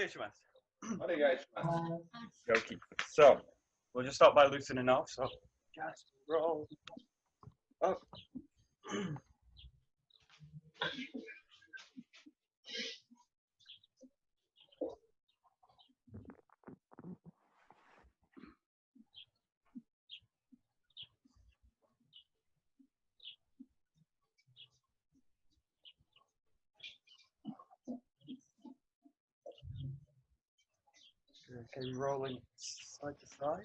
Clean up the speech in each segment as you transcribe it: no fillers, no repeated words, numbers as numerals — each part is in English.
Onegaishimasu. Yoki. So, we'll just start by loosening off. So, just roll up. Okay, rolling side to side.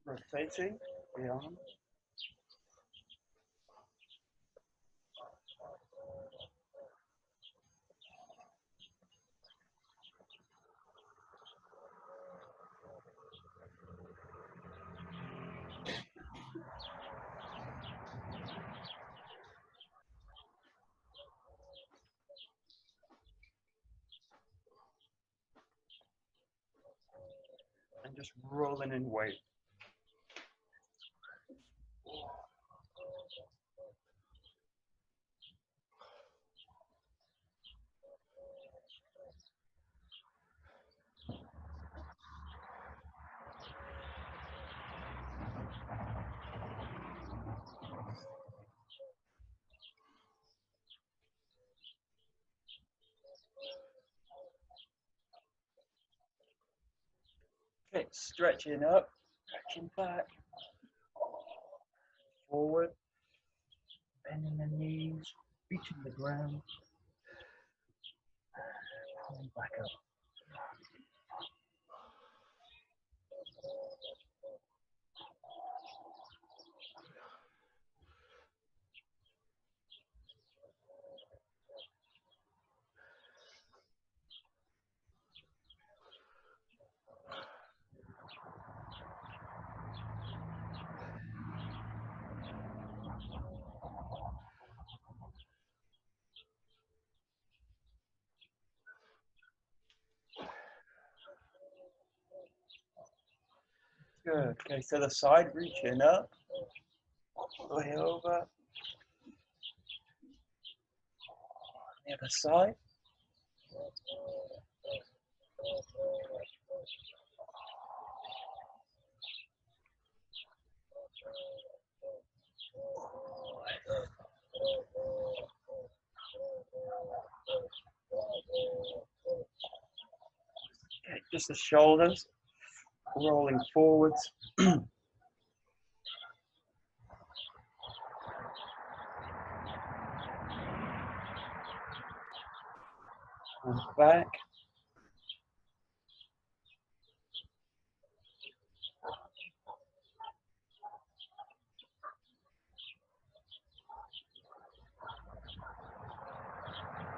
Rotating the arm. And just rolling in weight. Okay, stretching up, stretching back, forward, bending the knees, reaching the ground, pulling back up. Good. Okay, so the side, reaching up, all the way over. The other side. Okay, just the shoulders rolling forwards. And back.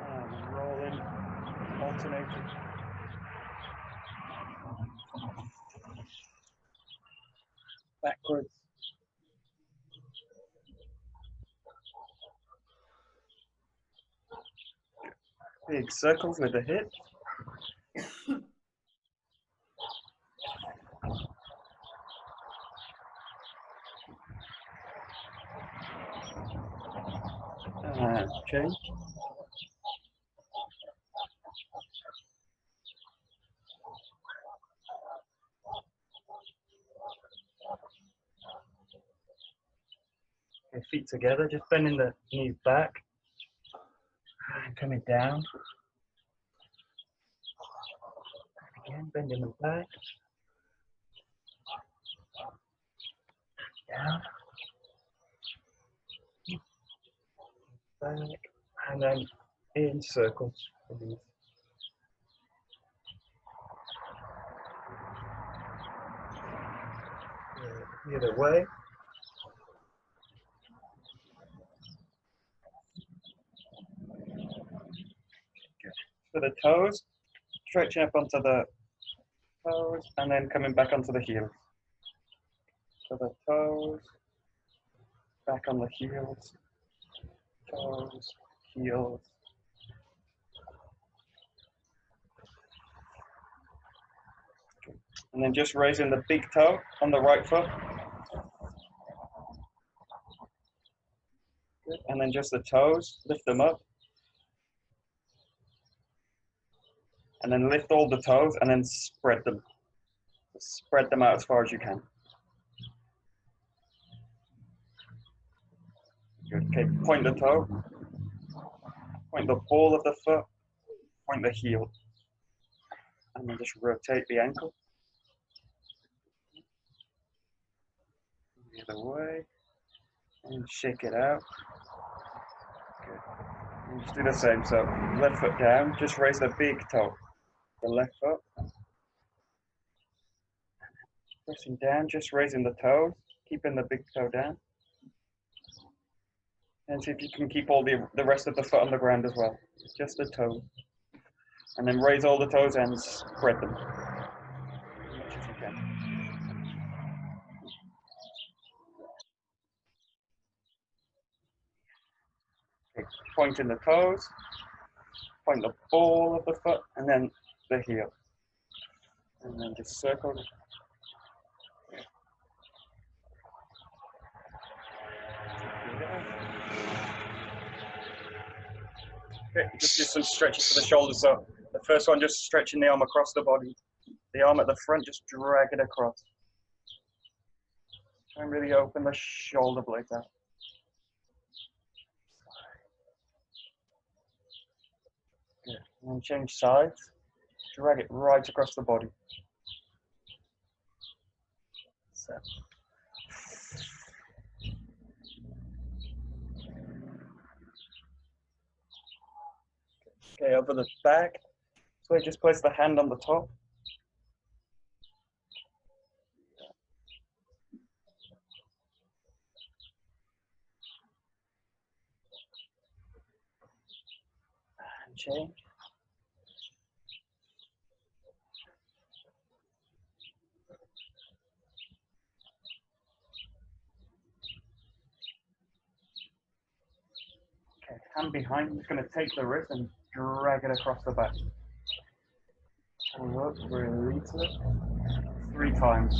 And rolling, alternating. Backwards. Big circles with the hips. And change. Okay, feet together, just bending the knees back. And coming down. Again, bending them back. Down. Back. And then in circles. The other way. For the toes, stretching up onto the toes and then coming back onto the heels. to the toes, back on the heels, toes, heels. And then just raising the big toe on the right foot. Good. And then just the toes, lift them up. And then lift all the toes and then spread them. Spread them out as far as you can. Good. Okay, point the toe, point the ball of the foot, point the heel. And then just rotate the ankle. The other way. And shake it out. Good. And just do the same. So left foot down, just raise the big toe. The left foot. Pressing down, just raising the toes, keeping the big toe down. And see if you can keep all the rest of the foot on the ground as well. Just the toe. And then raise all the toes and spread them. As much as you can. Okay, pointing the toes, point the ball of the foot, and then the heel. And then just circle. Okay, just do some stretches for the shoulders. So the first one, just stretching the arm across the body. The arm at the front, just drag it across. Try and really open the shoulder blades out. Good. And then change sides. Drag it right across the body. So. Okay, over the back. So just place the hand on the top. And change. Okay, hand behind. I'm just going to take the wrist and drag it across the back. Pull up, release it. 3 times.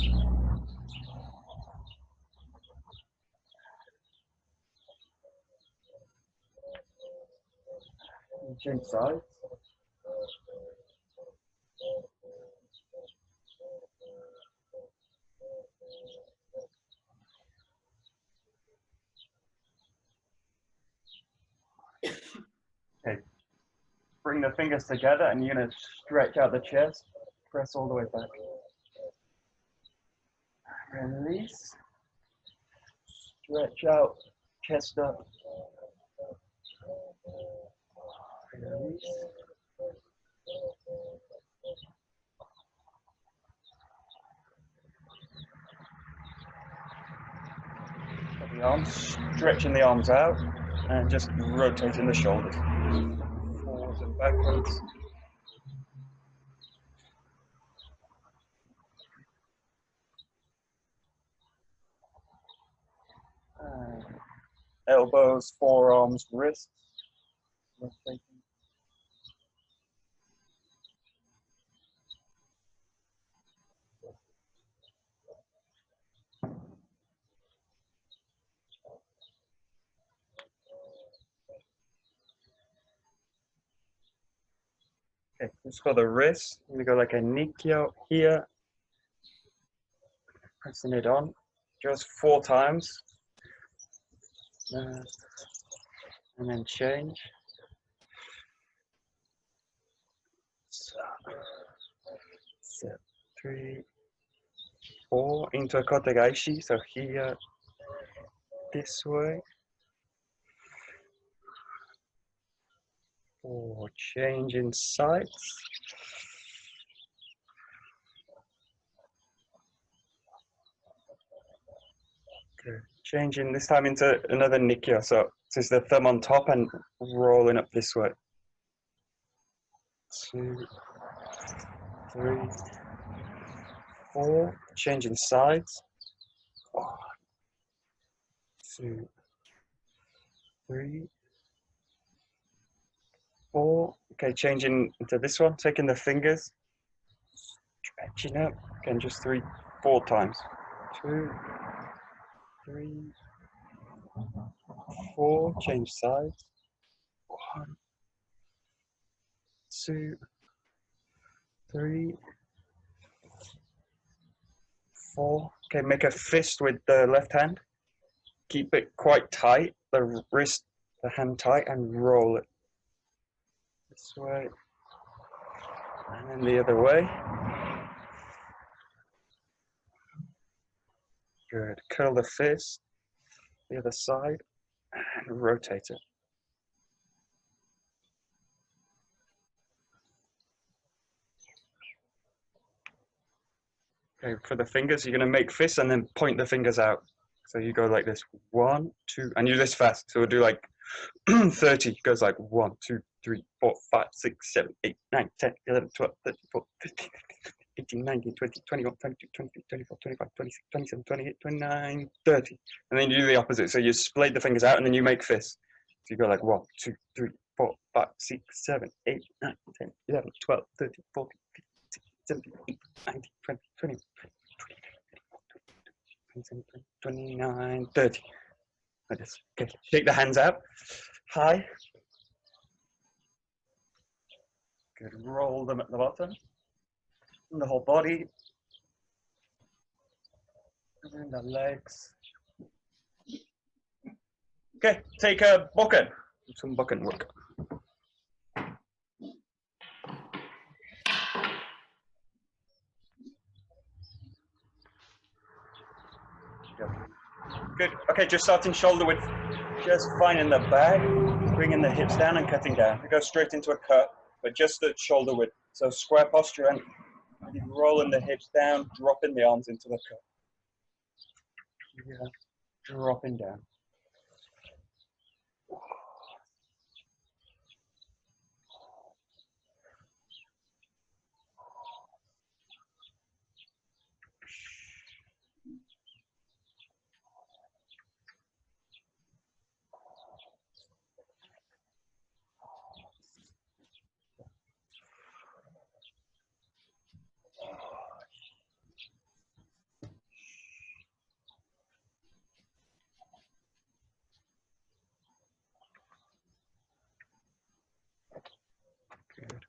And change sides. Okay. Bring the fingers together and you're going to stretch out the chest. Press all the way back. Release. Stretch out. Chest up. Release. The arms, stretching the arms out and just rotating the shoulders. Forwards and backwards. Elbows, forearms, wrists. Rotating. Okay, just for the wrist, we go like a Nikyo here, pressing it on, just 4 times, and then change. So, 3, 4, into a kotegaishi, so here, this way. Or change in sides. Okay. Changing this time into another Nikyo. So this is the thumb on top and rolling up this way. 2, 3, 4. Changing sides. 5, 2, 3, 4. Okay, changing into this one, taking the fingers, stretching up. Again, just 3, 4 times. 2, 3, 4. Change sides. 1, 2, 3, 4. Okay, make a fist with the left hand. Keep it quite tight, the wrist, the hand tight, and roll it this way, and then the other way. Good. Curl the fist, the other side, and rotate it. Okay, for the fingers, you're going to make fists and then point the fingers out. So you go like this, 1, 2, and you do this fast. So we'll do like 30. It goes like 1, 2, 3, 4, 5, 6, 7, 8, 9, 10, 11, 12, 13, 14, 15, 18, 19, 20, 21, 22, 23, 24, 25, 26, 27, 28, 29, 30. And then you do the opposite. So you split the fingers out and then you make fists. So you go like 1, 2, 3, 4, 5, 6, 7, 8, 9, 10, 11, 12, 13, 14, 15, 16, 17, 18, 19, 20, 21, 29, 30. Like this. Okay. Shake the hands out. High. Good. Roll them at the bottom. And the whole body. And then the legs. Okay. Take a Bokken. Some Bokken work. Good. Okay, just starting shoulder width. Just finding the back, bringing the hips down and cutting down. We go straight into a cut, but just at shoulder width. So square posture and rolling the hips down, dropping the arms into the cut. Yeah, dropping down. Good.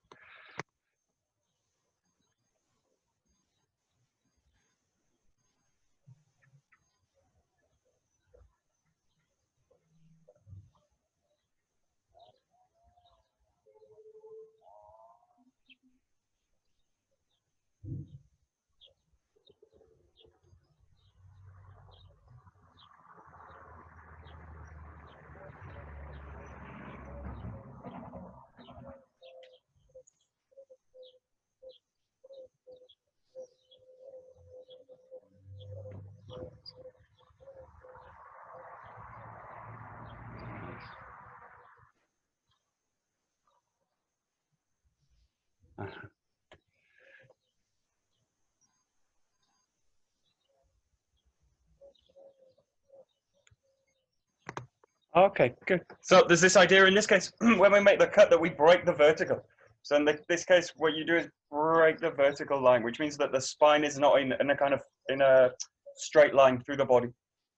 Okay, good. So there's this idea in this case, when we make the cut, that we break the vertical. So in this case, what you do is break the vertical line, which means that the spine is not in a straight line through the body.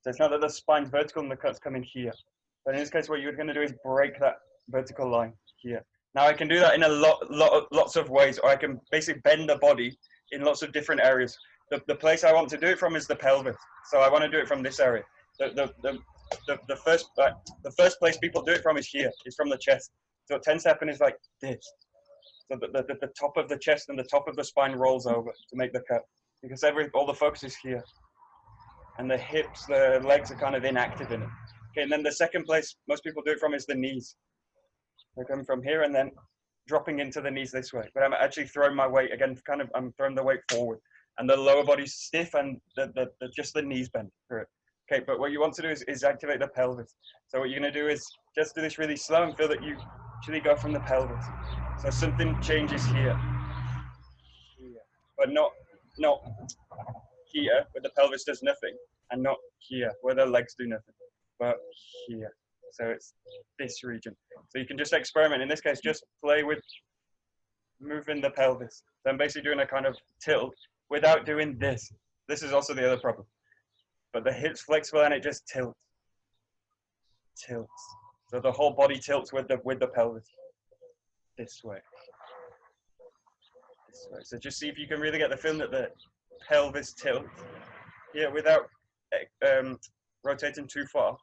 So it's not that the spine's vertical and the cut's coming here. But in this case, what you're going to do is break that vertical line here. Now I can do that in lots of ways, or I can basically bend the body in lots of different areas. The place I want to do it from is the pelvis. So I want to do it from this area. The first place people do it from is here. It's from the chest. So what tends to happen is like this. So the top of the chest and the top of the spine rolls over to make the cut, because all the focus is here, and the hips, the legs are kind of inactive in it. Okay, and then the second place most people do it from is the knees. They're coming from here and then dropping into the knees this way. But I'm actually throwing my weight again. I'm throwing the weight forward, and the lower body's stiff, and just the knees bend through it. Okay, but what you want to do is activate the pelvis. So what you're going to do is just do this really slow and feel that you actually go from the pelvis. So something changes here, but not here where the pelvis does nothing, and not here where the legs do nothing. but here. So it's this region. So you can just experiment. In this case, just play with moving the pelvis. So I'm basically doing a kind of tilt without doing this. This is also the other problem. But the hip's flexible and it just tilts. Tilts. So the whole body tilts with the pelvis. This way. This way. So just see if you can really get the feeling that the pelvis tilts here without rotating too far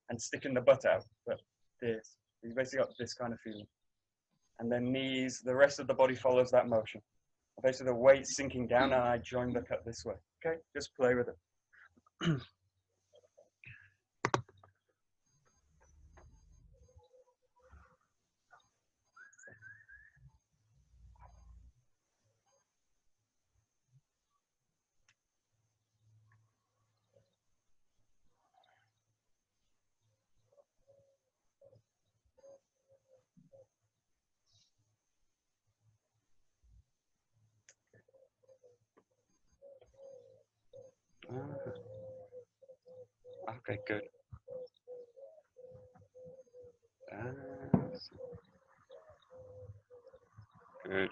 and sticking the butt out. But this. You basically got this kind of feeling. And then knees, the rest of the body follows that motion. Basically the weight sinking down and I join the cut this way. Okay, just play with it. Okay, good. Good.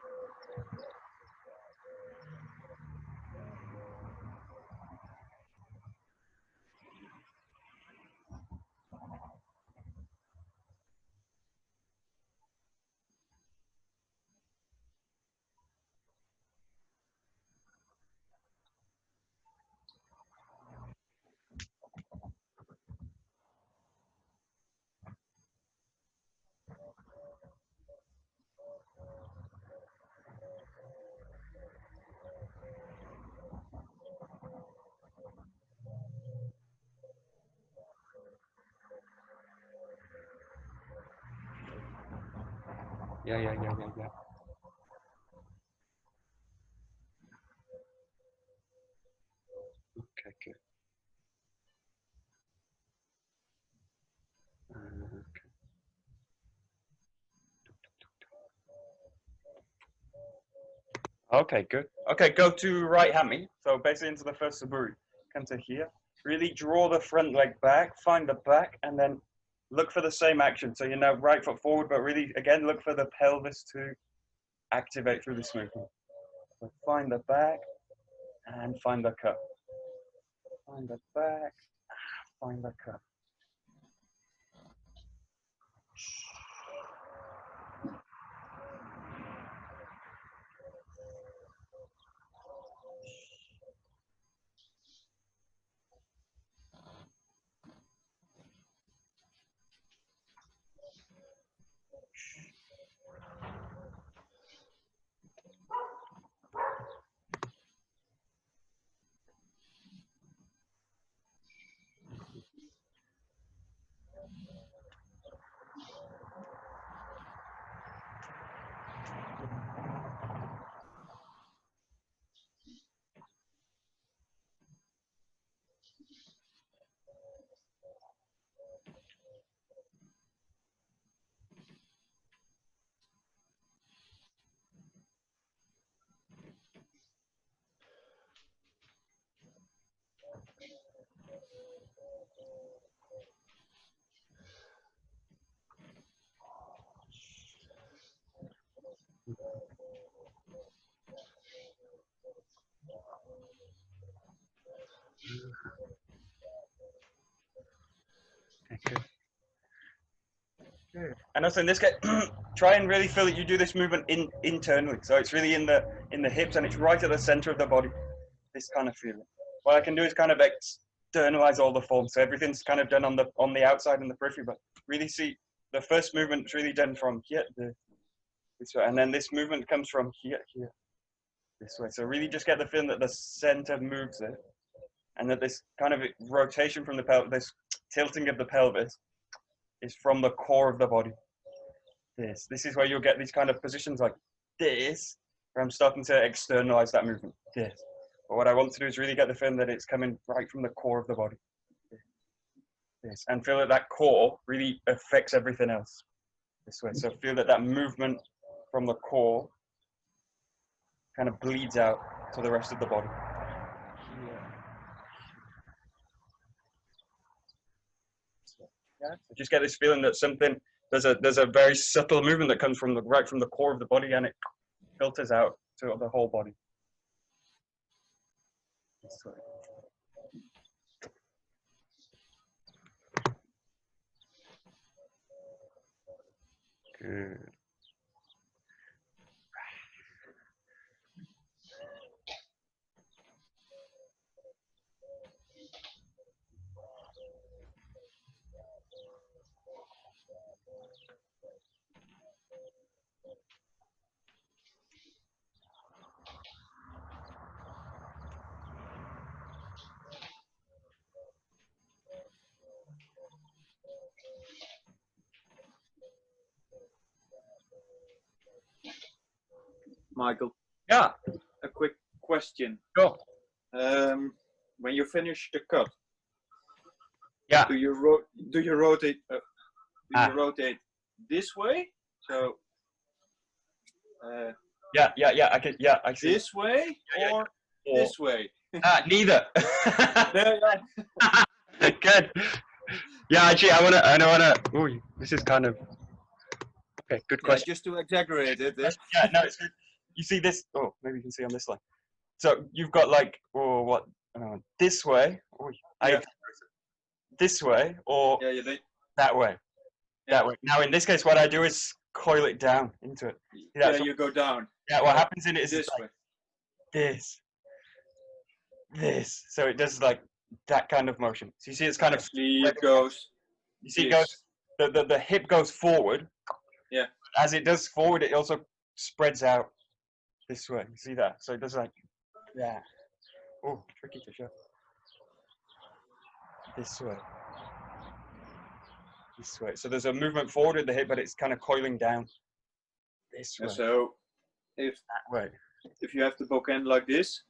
Yeah. Okay, good. Okay, good. Okay, go to right hammy. So basically into the first Suburi. Come to here. Really draw the front leg back, find the back, and then look for the same action. So you're now right foot forward, but really, again, look for the pelvis to activate through this movement. So find the back and find the cut. Find the back, find the cut. Okay, good. And also in this case, try and really feel that you do this movement internally. So it's really in the hips and it's right at the center of the body. This kind of feeling. What I can do is kind of externalize all the forms. So everything's kind of done on the outside and the periphery, but really see the first movement is really done from here to this way, and then this movement comes from here this way. So really just get the feeling that the center moves it, and that this kind of rotation from the pelvis, this tilting of the pelvis, is from the core of the body. This is where you'll get these kind of positions like this, where I'm starting to externalize that movement. This. But what I want to do is really get the feeling that it's coming right from the core of the body. This. And feel that that core really affects everything else. This way. So feel that that movement from the core kind of bleeds out to the rest of the body. Yeah. So just get this feeling that something, there's a very subtle movement that comes from right from the core of the body, and it filters out to the whole body. Good. Michael, Yeah. a quick question. Sure. When you finish the cut, Yeah. do you rotate? You rotate this way? So. Yeah. I can. Yeah, I see. This way or this way? Neither. Yeah. Good. Yeah, actually, I wanna. Ooh, this is kind of. Okay, good question. Just to exaggerate it. Yeah, no, it's good. You see this? Oh, maybe you can see on this line. So you've got like, this way. This way or that way. That way. Now, in this case, what I do is coil it down into it. You go down. Yeah, what happens in it is this like way. This. So it does like that kind of motion. So you see, it's kind of. It goes. You see, it goes. The hip goes forward. Yeah. As it does forward, it also spreads out this way. You see that? So it does like that. Oh, tricky to show. This way. This way. So there's a movement forward with the hip, but it's kind of coiling down. This way. So if that way. If you have the Bokken like this.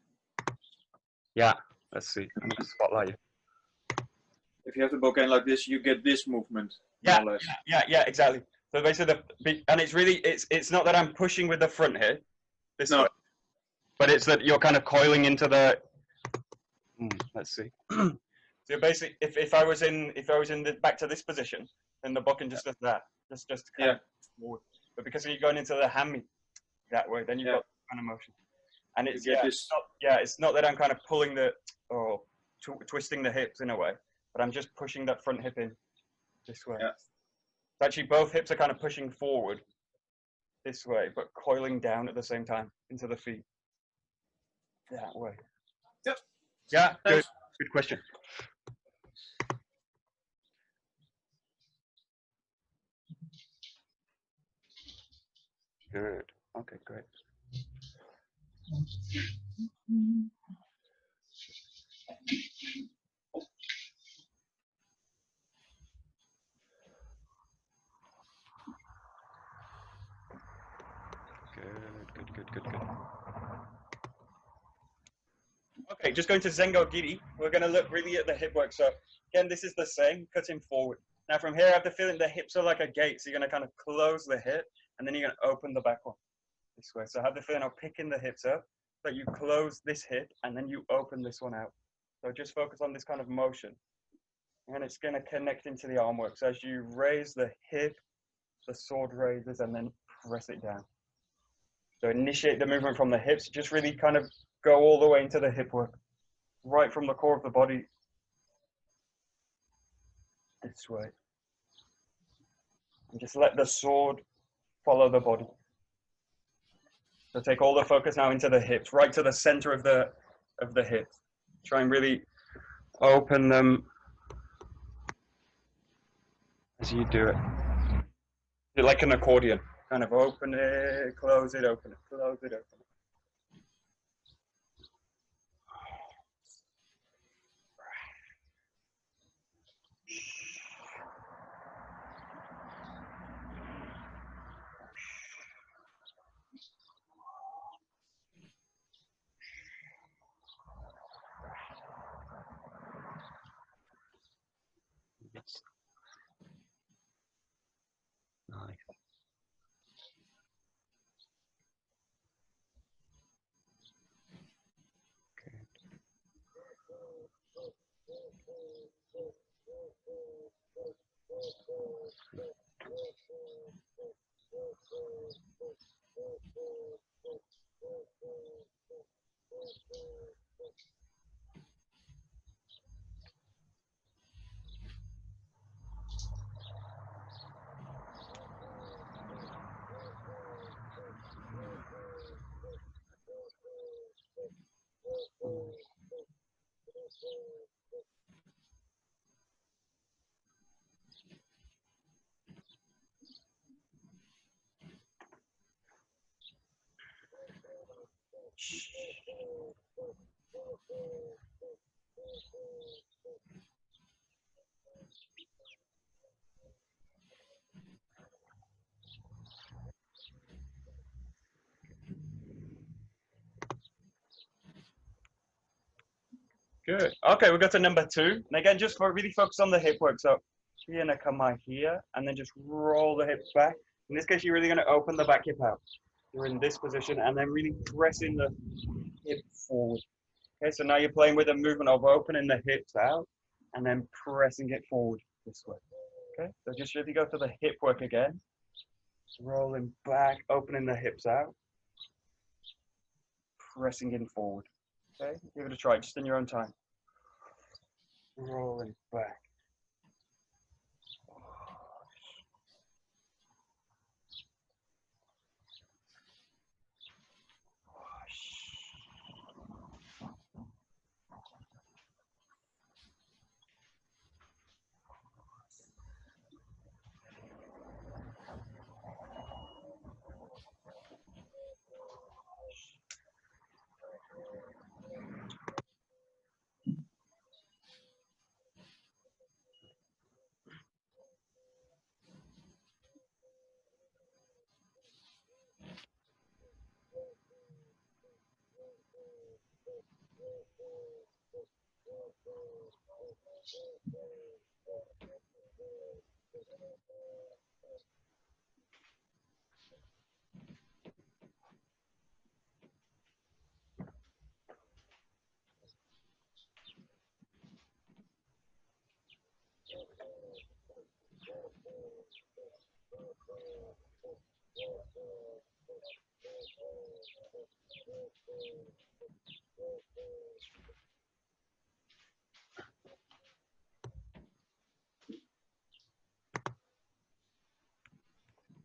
Yeah. Let's see. I'm gonna spotlight you. If you have the Bokken like this, you get this movement. Yeah. More or less. Yeah. Exactly. So basically, and it's really it's not that I'm pushing with the front here. This way. But it's that you're kind of coiling into the. Let's see. So basically, if I was in back to this position, then the Bokken just does that, just kind of forward. But because you're going into the hammy that way, then you've got kind of motion. And it's it's not that I'm kind of pulling or twisting the hips in a way, but I'm just pushing that front hip in this way. Yeah. So actually, both hips are kind of pushing forward this way, but coiling down at the same time into the feet. That way. Yep. Yeah. Good. Good question. Good. Okay, great. Good. Okay, just going to Zengo Giri. We're going to look really at the hip work. So again, this is the same, cutting forward. Now from here, I have the feeling the hips are like a gate. So you're going to kind of close the hip, and then you're going to open the back one this way. So I have the feeling of picking the hips up, but you close this hip, and then you open this one out. So just focus on this kind of motion. And it's going to connect into the arm work. So as you raise the hip, the sword raises, and then press it down. So initiate the movement from the hips, just really kind of go all the way into the hip work, right from the core of the body, this way. And just let the sword follow the body. So take all the focus now into the hips, right to the center of the hips. Try and really open them as you do it. You're like an accordion. Kind of open it, close it, open it, close it, open it. Nice. Good. Okay, we got to number 2. And again, just really focus on the hip work. So you're gonna come out here and then just roll the hips back. In this case, you're really gonna open the back hip out. You're in this position and then really pressing the hip forward. Okay, so now you're playing with a movement of opening the hips out and then pressing it forward this way. Okay, so just really go to the hip work again. Rolling back, opening the hips out, pressing in forward. Okay, give it a try, just in your own time. Rolling back.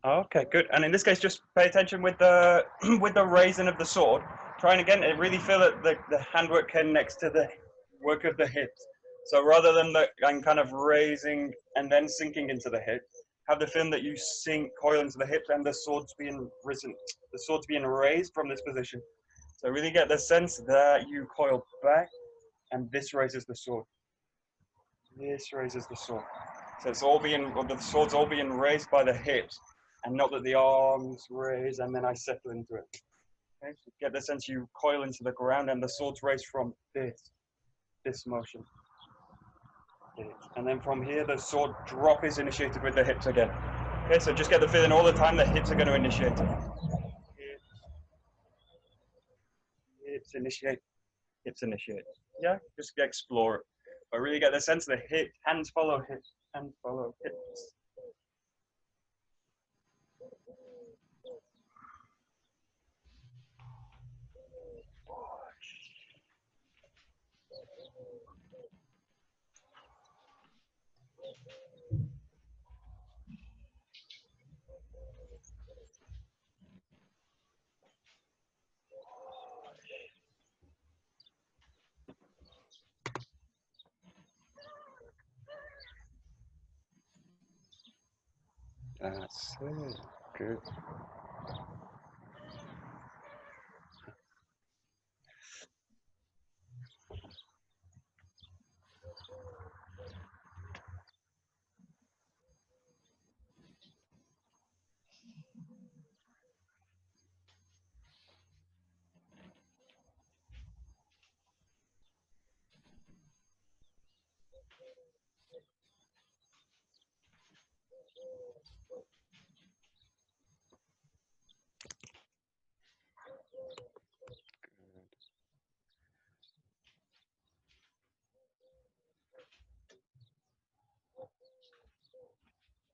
Okay, good. And in this case, just pay attention with the with the raising of the sword. Try and again, really feel that the handwork connects to the work of the hips. So rather than the and kind of raising and then sinking into the hip, have the feeling that you sink, coil into the hips, and the sword's being risen. The sword's being raised from this position. So really get the sense that you coil back, and this raises the sword. This raises the sword. So it's all being, well, the sword's all being raised by the hips, and not that the arms raise and then I settle into it. Okay, so get the sense you coil into the ground and the sword's raised from this motion. And then from here, the sword drop is initiated with the hips again. Okay, so just get the feeling all the time the hips are going to initiate it. Hips initiate, hips initiate. Yeah, just explore it. But really get the sense the hip, hands follow hips, hands follow hips. That's it. Good.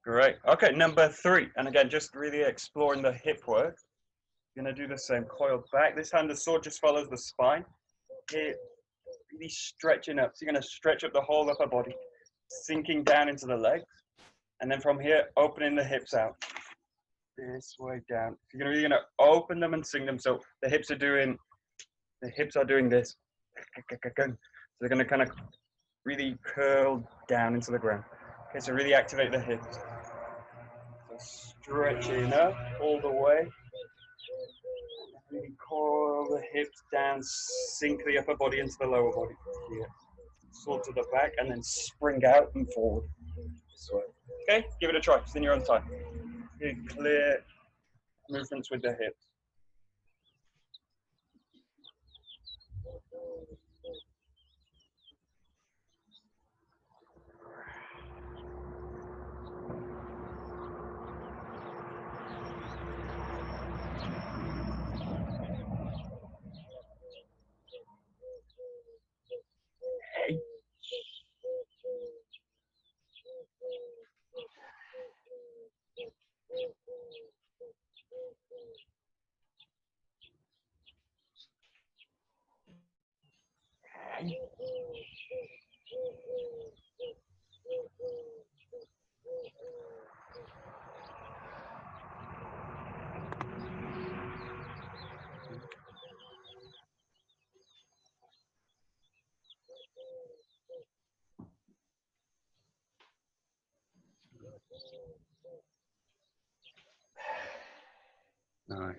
Great. Okay, number 3. And again, just really exploring the hip work. You're gonna do the same. Coil back. This time the sword just follows the spine. Here, really stretching up. So you're gonna stretch up the whole upper body, sinking down into the legs, and then from here, opening the hips out. This way down. You're really gonna open them and sink them. So the hips are doing this. So they're gonna kind of really curl down into the ground. Okay, so really activate the hips. So stretching up all the way. Really coil the hips down, sink the upper body into the lower body. Here. Sword to the back, and then spring out and forward. This way. Okay, give it a try. Just in your own time. Good, clear movements with the hips. Nice.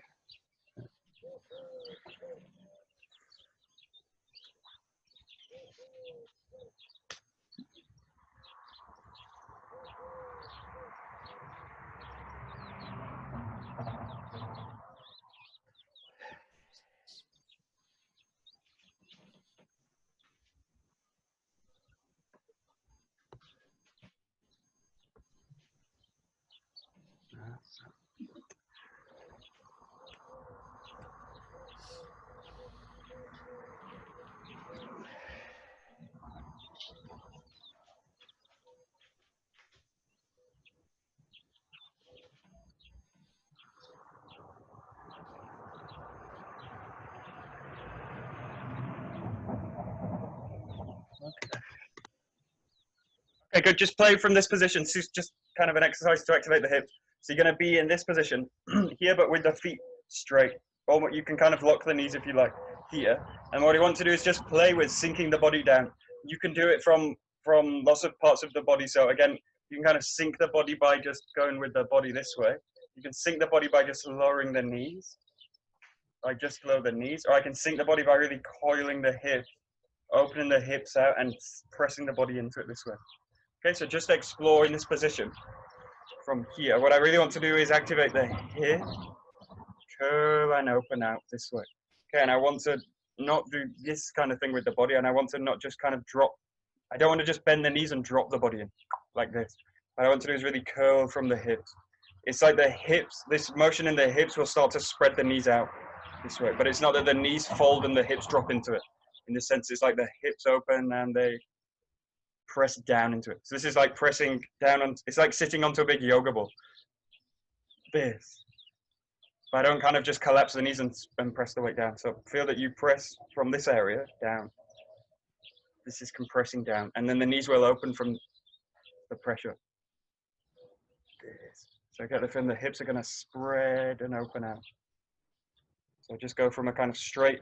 Okay, good. Just play from this position. So it's just kind of an exercise to activate the hips. So you're going to be in this position here, but with the feet straight. Or you can kind of lock the knees if you like here. And what you want to do is just play with sinking the body down. You can do it from lots of parts of the body. So again, you can kind of sink the body by just going with the body this way. You can sink the body by just lowering the knees. Like just lower the knees. Or I can sink the body by really coiling the hips, opening the hips out and pressing the body into it this way. Okay, so just explore in this position from here. What I really want to do is activate the hip, curl and open out this way. Okay, and I want to not do this kind of thing with the body, and I want to not just kind of drop. I don't want to just bend the knees and drop the body in like this. What I want to do is really curl from the hips. It's like the hips, this motion in the hips will start to spread the knees out this way, but it's not that the knees fold and the hips drop into it. In this sense, it's like the hips open and they press down into it. So this is like pressing down on, it's like sitting onto a big yoga ball. This. But I don't kind of just collapse the knees and press the weight down. So feel that you press from this area down. This is compressing down. And then the knees will open from the pressure. This. So I get the feeling the hips are going to spread and open out. So just go from a kind of straight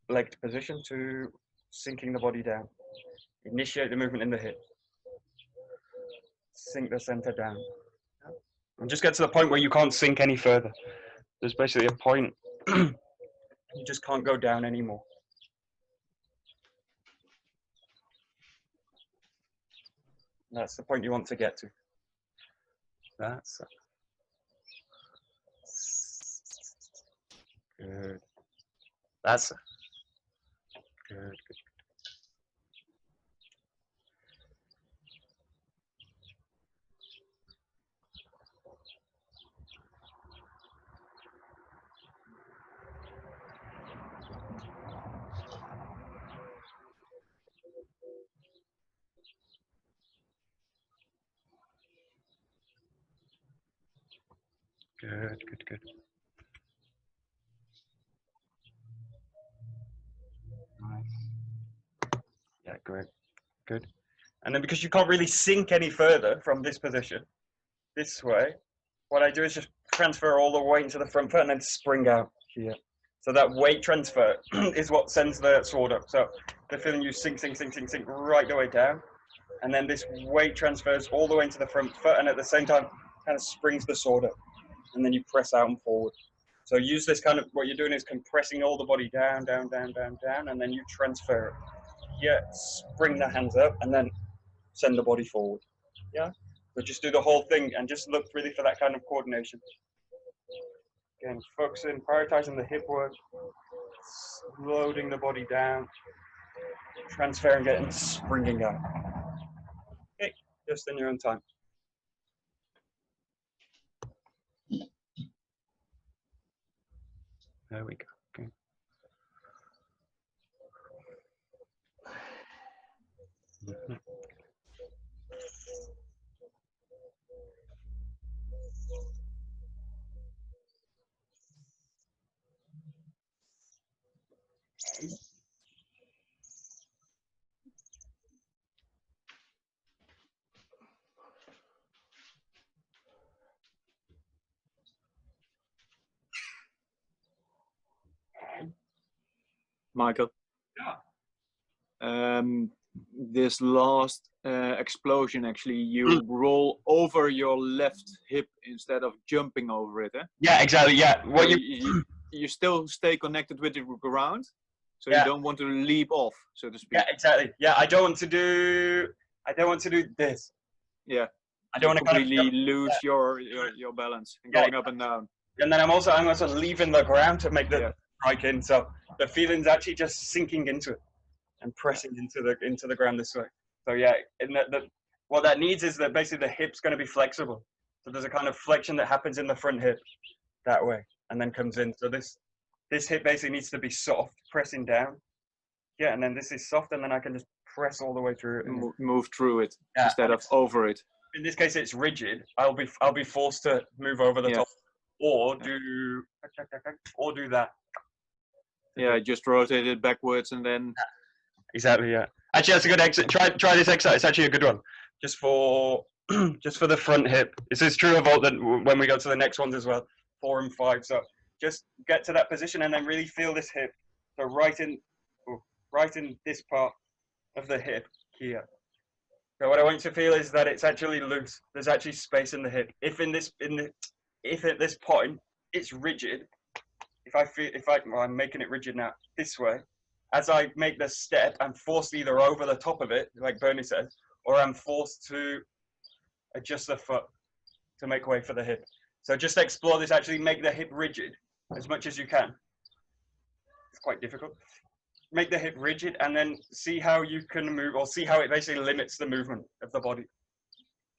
legged position to sinking the body down. Initiate the movement in the hips. Sink the center down. And just get to the point where you can't sink any further. There's basically a point you just can't go down anymore. That's the point you want to get to. That's good. That's good. Good. great. Good. And then because you can't really sink any further from this position, this way, what I do is just transfer all the weight into the front foot and then spring out here. So that weight transfer is what sends the sword up. So the feeling you sink right the way down. And then this weight transfers all the way into the front foot and at the same time kind of springs the sword up. And then you press out and forward. So use this kind of, what you're doing is compressing all the body down, and then you transfer it. Yeah, spring the hands up and then send the body forward. Yeah, so just do the whole thing and just look really for that kind of coordination. Again, focusing, prioritizing the hip work, loading the body down, transferring it and springing out. Okay, just in your own time. There we go. Okay. Mm-hmm. Michael. Yeah. This last explosion, actually, you roll over your left hip instead of jumping over it. Eh? Yeah, exactly. Yeah. What so you still stay connected with the ground, so yeah. you don't want to leap off, so to speak. Yeah, exactly. Yeah, I don't want to do this. Yeah. I don't want to completely lose your balance and going up and down. And then I'm also leaving the ground to make the strike in. So the feeling's actually just sinking into it and pressing into the ground this way. So yeah, and what that needs is that basically the hip's going to be flexible. So there's a kind of flexion that happens in the front hip that way and then comes in. So this hip basically needs to be soft, pressing down. Yeah, and then this is soft, and then I can just press all the way through it. And move through it instead of over it. In this case, it's rigid. I'll be forced to move over the top, or do that. Yeah, I just rotate it backwards and then. Exactly. Yeah. Actually, that's a good exit. Try this exercise. It's actually a good one. Just for the front hip. This is true of all when we go to the next ones as well, 4 and 5. So just get to that position and then really feel this hip. So right in this part of the hip here. So what I want you to feel is that it's actually loose. There's actually space in the hip. If at this point it's rigid, I'm making it rigid now this way. As I make the step, I'm forced either over the top of it, like Bernie says, or I'm forced to adjust the foot to make way for the hip. So just explore this. Actually, make the hip rigid as much as you can. It's quite difficult. Make the hip rigid and then see how you can move, or see how it basically limits the movement of the body.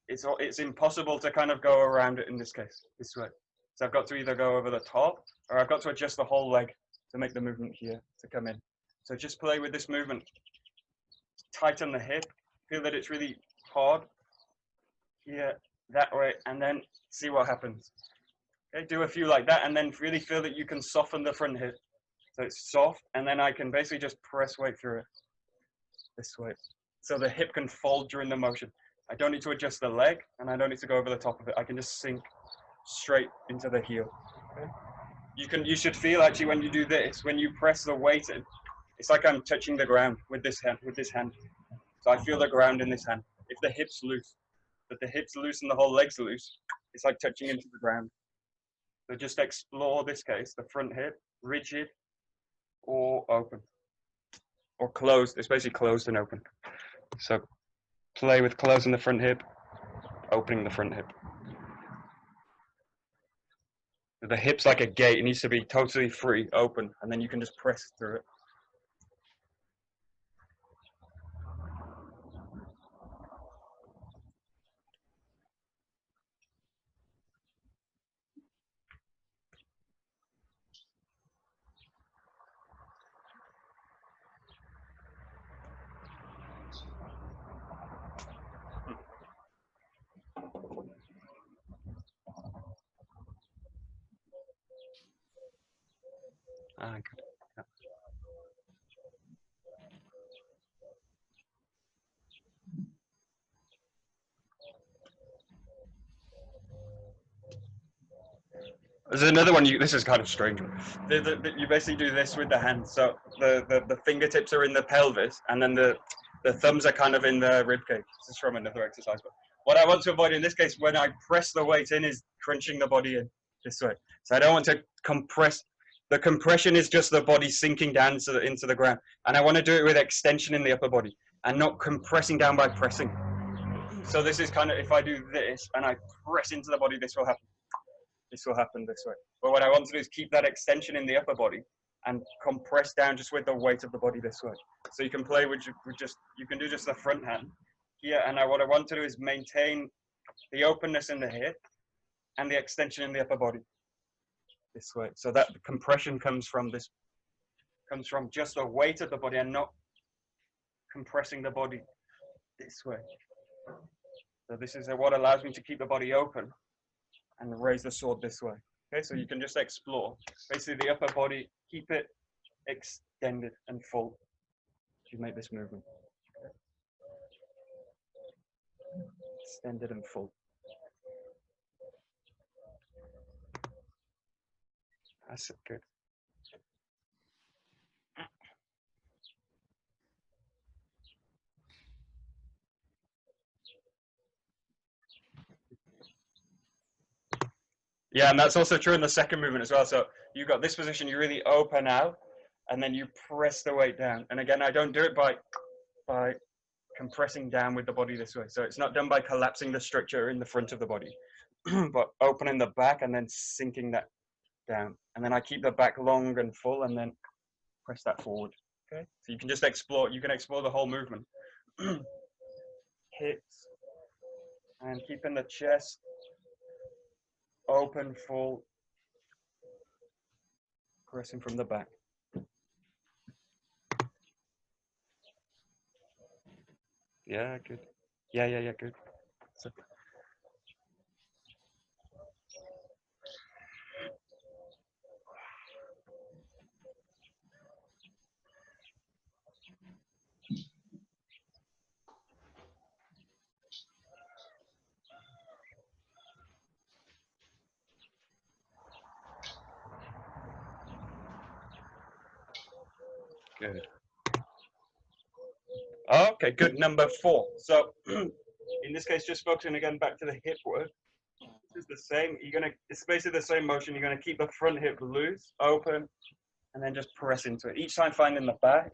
It's impossible to kind of go around it in this case, this way. So I've got to either go over the top or I've got to adjust the whole leg to make the movement here to come in. So just play with this movement. Tighten the hip, feel that it's really hard here, that way, and then see what happens. Okay, do a few like that and then really feel that you can soften the front hip. So it's soft, and then I can basically just press weight through it this way. So the hip can fold during the motion. I don't need to adjust the leg, and I don't need to go over the top of it. I can just sink straight into the heel. Okay? You should feel actually when you do this, when you press the weight in, it's like I'm touching the ground with this hand. So I feel the ground in this hand. If the hip's loose, but the hip's loose and the whole leg's loose, it's like touching into the ground. So just explore this case, the front hip, rigid, or open, or closed. It's basically closed and open. So play with closing the front hip, opening the front hip. The hip's like a gate. It needs to be totally free, open, and then you can just press through it. Good. Yeah. There's another one. This is kind of strange. You basically do this with the hands. So the fingertips are in the pelvis, and then the thumbs are kind of in the rib cage. This is from another exercise. But what I want to avoid in this case, when I press the weight in, is crunching the body in this way. So I don't want to compress. The compression is just the body sinking down into the ground. And I want to do it with extension in the upper body and not compressing down by pressing. So this is kind of, if I do this and I press into the body, this will happen. This will happen this way. But what I want to do is keep that extension in the upper body and compress down just with the weight of the body this way. So you can play with just, you can do just the front hand here. And what I want to do is maintain the openness in the hip and the extension in the upper body this way. So that compression comes from just the weight of the body and not compressing the body this way. So this is what allows me to keep the body open and raise the sword this way. Okay, so you can just explore. Basically the upper body, keep it extended and full. You make this movement. Okay. Extended and full. That's good. Yeah, and that's also true in the second movement as well. So you've got this position, you really open out, and then you press the weight down. And again, I don't do it by compressing down with the body this way. So it's not done by collapsing the structure in the front of the body, but opening the back and then sinking that down. And then I keep the back long and full and then press that forward. Okay, so you can just explore, you can explore the whole movement. Hips, and keeping the chest open, full, pressing from the back. Yeah, good. Yeah, good. So, good. Okay, good. Number 4. So in this case, just focusing again back to the hip work. This is the same. It's basically the same motion. You're gonna keep the front hip loose, open, and then just press into it. Each time finding the back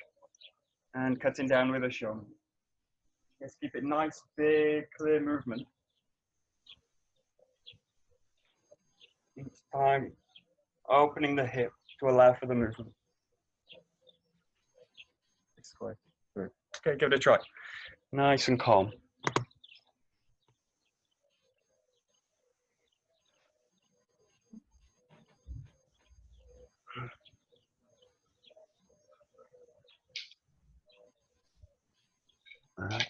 and cutting down with a shoulder. Just keep it nice, big, clear movement. Each time opening the hip to allow for the movement. This way. Good. Okay, give it a try. Nice and calm. All right.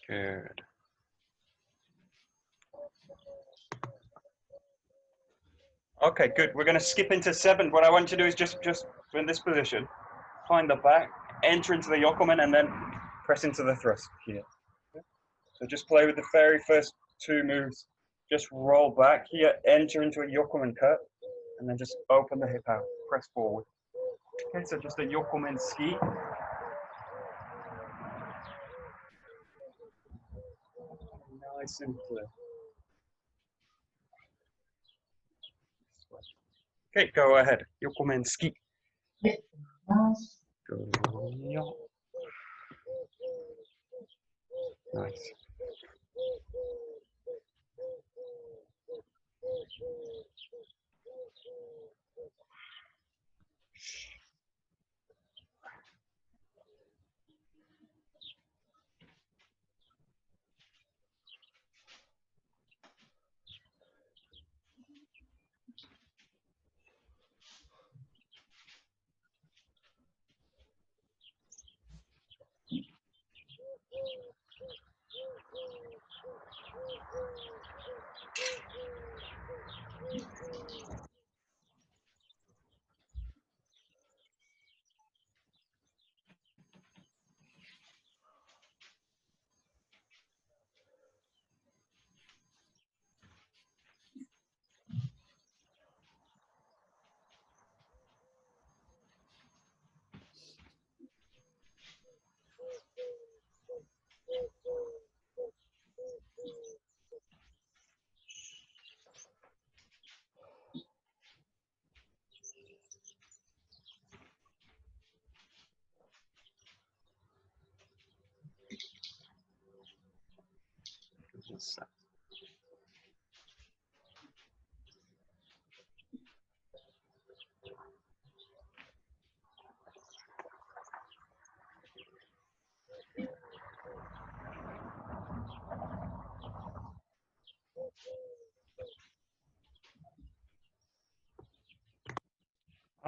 Good. Okay, good. We're going to skip into 7. What I want you to do is just in this position, find the back, enter into the yokomen, and then press into the thrust here. So just play with the very first 2 moves. Just roll back here, enter into a yokomen cut, and then just open the hip out, press forward. Okay, so just a yokomen ski. Nice and clear. Okay, go ahead. Yokomen ski. Go. Nice.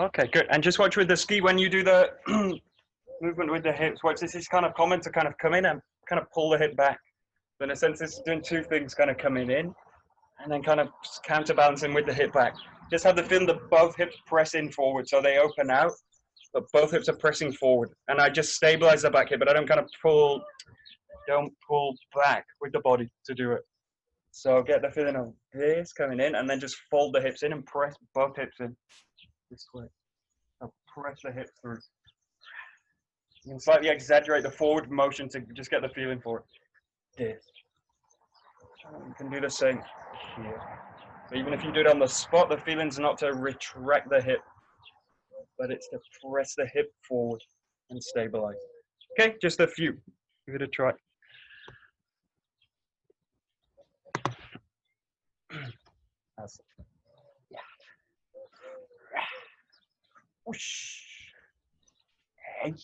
Okay, good. And just watch with the ski when you do the movement with the hips. Watch, this is kind of common to kind of come in and kind of pull the hip back. So in a sense, it's doing 2 things, kind of coming in and then kind of counterbalancing with the hip back. Just have the feeling that both hips press in forward, so they open out, but both hips are pressing forward. And I just stabilize the back hip, but I don't kind of pull, don't pull back with the body to do it. So get the feeling of this coming in, and then just fold the hips in and press both hips in this way. So press the hips through. You can slightly exaggerate the forward motion to just get the feeling for it. This. You can do the same here. So even if you do it on the spot, the feeling's not to retract the hip, but it's to press the hip forward and stabilize. Okay, just a few. Give it a try. That's it. Yeah. Whoosh. Hey.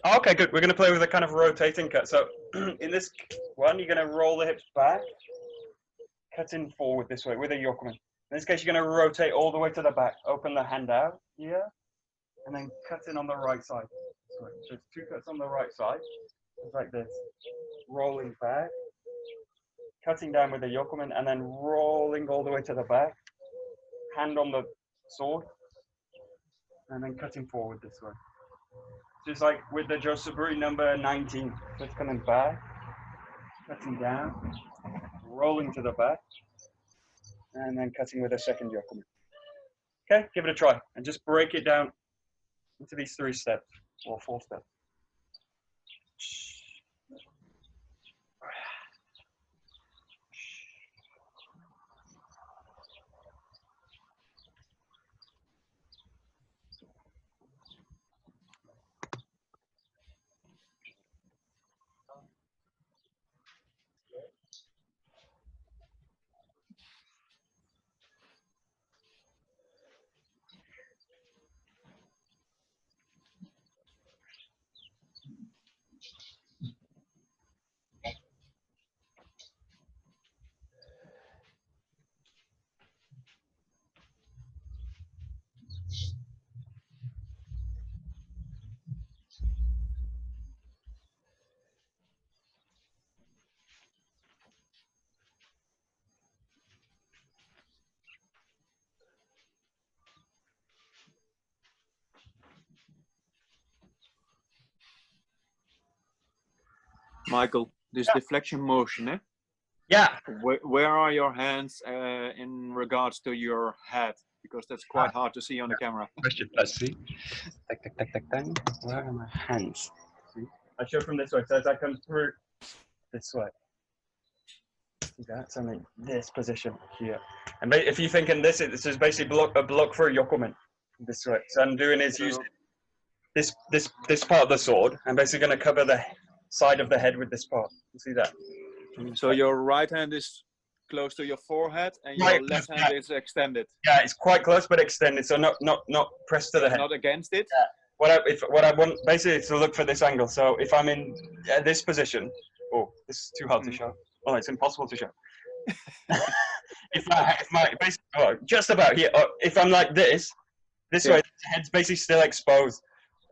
Okay, good. We're going to play with a kind of rotating cut. So in this one, you're going to roll the hips back, cutting forward this way with a yokomen. In this case, you're going to rotate all the way to the back. Open the hand out here, and then cut in on the right side. So it's 2 cuts on the right side, just like this. Rolling back, cutting down with the yokomen, and then rolling all the way to the back, hand on the sword, and then cutting forward this way. Just like with the Suburi number 19. So it's coming back, cutting down, rolling to the back, and then cutting with a second yokomen. Okay, give it a try, and just break it down into these 3 steps, or 4 steps. Michael, this deflection motion, eh? Yeah. Where are your hands in regards to your head? Because that's quite hard to see on the camera. Let's see. Tack, tack, tack, tack, tack. Where are my hands? See? I show from this way. So as I come through this way. See that? So I'm in this position here. And if you think in this is basically a block for a yokomen. This way. So I'm doing is using this part of the sword. I'm basically going to cover the side of the head with this part. You see that? So your right hand is close to your forehead, and your left hand is extended. Yeah, it's quite close but extended, so not pressed to the head. Not against it. Yeah. What I want basically is to look for this angle. So if I'm in this position, oh, this is too hard to show. Oh, it's impossible to show. if my basically just about here, if I'm like this way, the head's basically still exposed.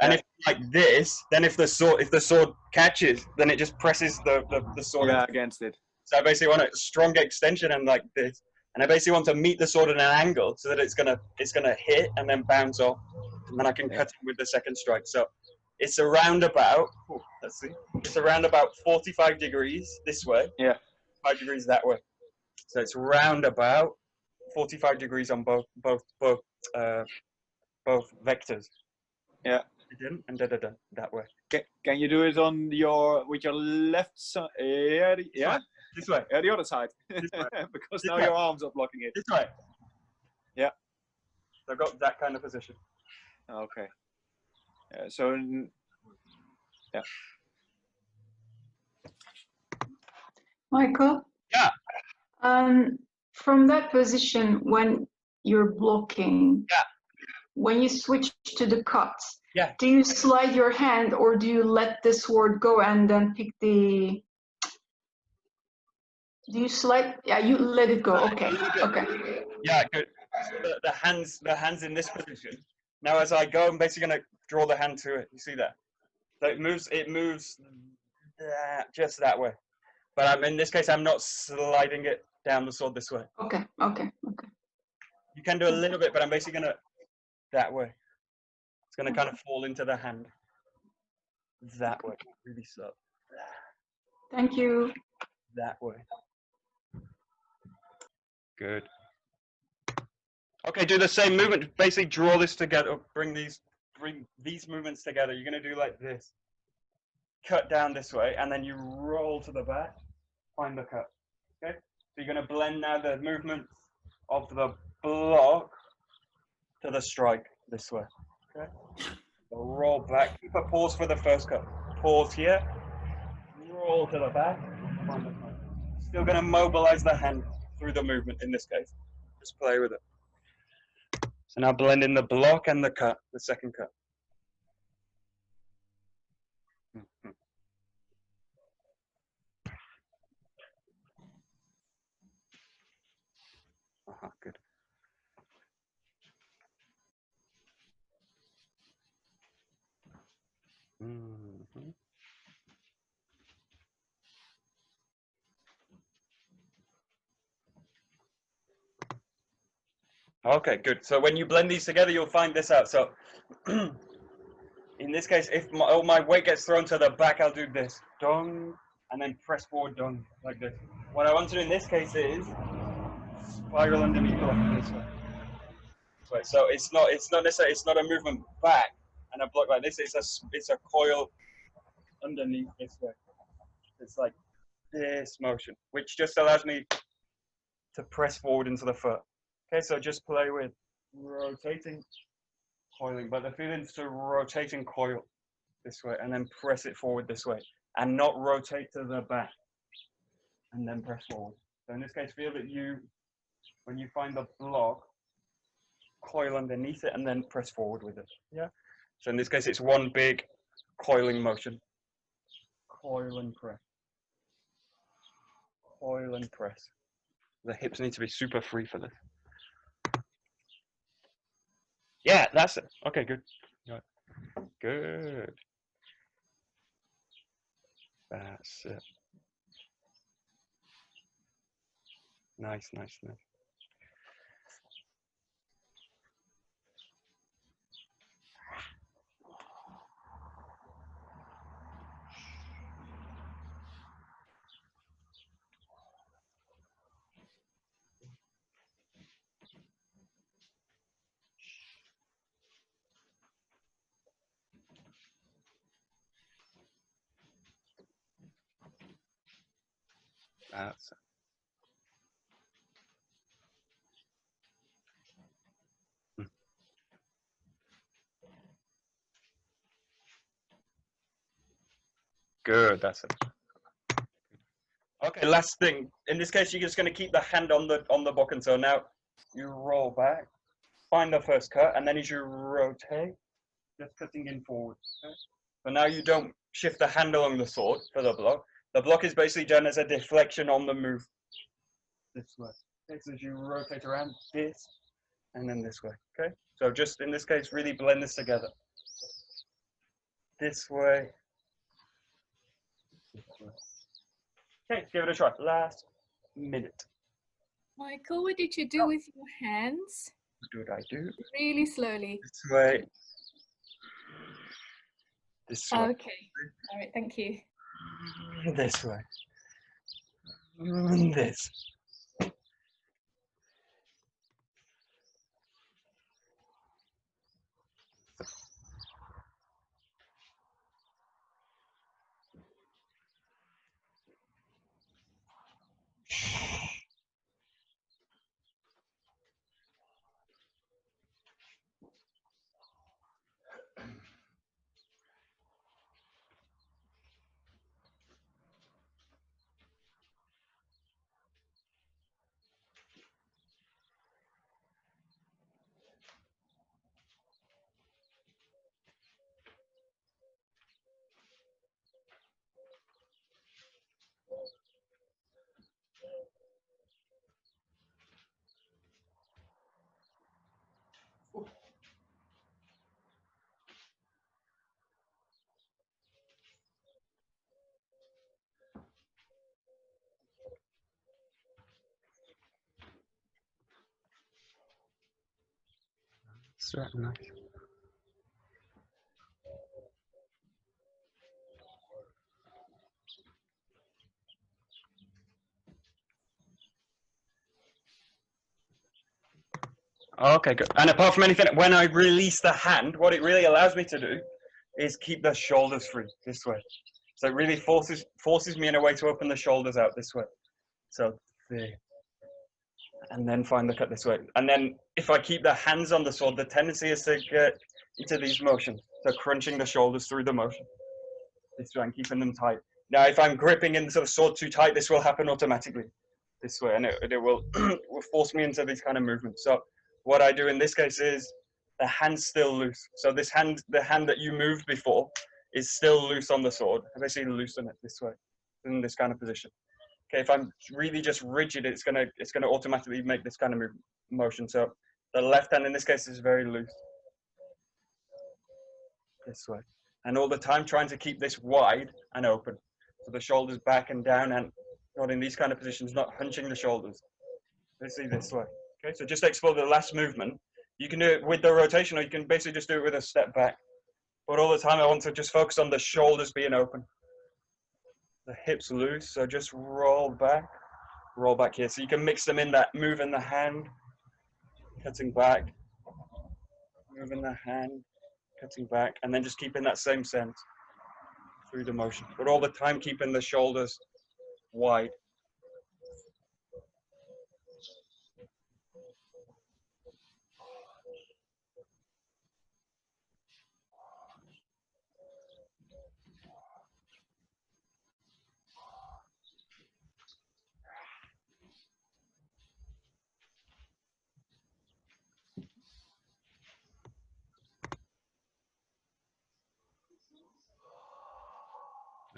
And if like this, then if the sword catches, then it just presses the sword against it. So I basically want a strong extension and like this, and I basically want to meet the sword at an angle so that it's gonna hit and then bounce off, and then I can cut it with the second strike. So it's around about let's see, it's around about 45 degrees this way. Yeah. 5 degrees that way. So it's round about 45 degrees on both vectors. Yeah. And that way. Can you do it on with your left side? Yeah. This way. Yeah, the other side. This way. Because now your arms are blocking it. This way. Yeah. So I've got that kind of position. Okay. So. Yeah. Michael? Yeah. From that position, when you're blocking, when you switch to the cuts, do you slide your hand or do you let the sword go and then pick the... Do you slide? Yeah, you let it go. Okay. Okay. Yeah, good. The hands in this position. Now, as I go, I'm basically going to draw the hand to it. You see that? So it moves just that way. But in this case, I'm not sliding it down the sword this way. Okay. Okay. Okay. You can do a little bit, but I'm basically going to that way. It's going to kind of fall into the hand. That way. Really slow. Thank you. That way. Good. Okay, do the same movement. Basically, draw this together. Bring these movements together. You're going to do like this. Cut down this way, and then you roll to the back. Find the cut. Okay. So you're going to blend now the movements of the block to the strike this way. Okay. So roll back. Keep a pause for the first cut. Pause here. Roll to the back. Find the cut. Still going to mobilize the hand through the movement in this case. Just play with it. So now blend in the block and the cut, the second cut. Good. Okay, good. So when you blend these together, you'll find this out. So in this case, if all my weight gets thrown to the back, I'll do this, dong, and then press forward, dong, like this. What I want to do in this case is spiral underneath like this way. So it's not necessarily, it's not a movement back and a block like this. It's a coil underneath this way. It's like this motion, which just allows me to press forward into the foot. Okay, so just play with rotating, coiling, but the feeling is to rotate and coil this way and then press it forward this way and not rotate to the back and then press forward. So in this case, feel that when you find the block, coil underneath it and then press forward with it. Yeah. So in this case, it's one big coiling motion. Coil and press. Coil and press. The hips need to be super free for this. Yeah, that's it. Okay, good. Good. That's it. Nice, nice, nice. That's it. Good, that's it. Okay, last thing. In this case, you're just going to keep the hand on the bokken. So now you roll back, find the first cut, and then as you rotate, just cutting in forward. Okay? So now you don't shift the hand along the sword for the block. The block is basically done as a deflection on the move. This way. Okay, so as you rotate around, this, and then this way. Okay? So just in this case, really blend this together. This way. This way. Okay, give it a try. Last minute. Michael, what did you do with your hands? What did I do? Really slowly. This way. This way. Okay. All right, thank you. This way. This. So nice. Okay, good. And apart from anything, when I release the hand, what it really allows me to do is keep the shoulders free this way. So it really forces me in a way to open the shoulders out this way. So there. And then find the cut this way. And then if I keep the hands on the sword, the tendency is to get into these motions. So crunching the shoulders through the motion. This way and keeping them tight. Now, if I'm gripping into the sword too tight, this will happen automatically this way. And it will, will force me into these kind of movements. So what I do in this case is the hand's still loose. So this hand, the hand that you moved before is still loose on the sword. I basically loosen it this way, in this kind of position. Okay, if I'm really just rigid, it's gonna automatically make this kind of motion. So the left hand in this case is very loose. This way. And all the time trying to keep this wide and open. So the shoulders back and down and not in these kind of positions, not hunching the shoulders. Basically this way. Okay, so just explore the last movement. You can do it with the rotation, or you can basically just do it with a step back. But all the time, I want to just focus on the shoulders being open. The hips loose, so just roll back here. So you can mix them in that move in the hand, cutting back, moving the hand, cutting back, and then just keeping that same sense through the motion. But all the time, keeping the shoulders wide.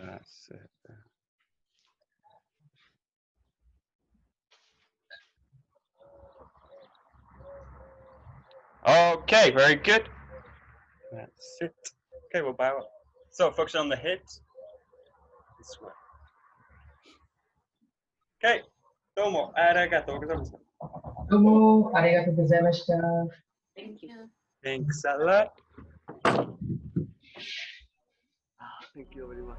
That's it. Okay, very good. That's it. Okay, we'll bow up. So focus on the hips. This way. Okay. どうもありがとうございました。どうもありがとうございました。Thank you. Thanks a lot. Thank you very much.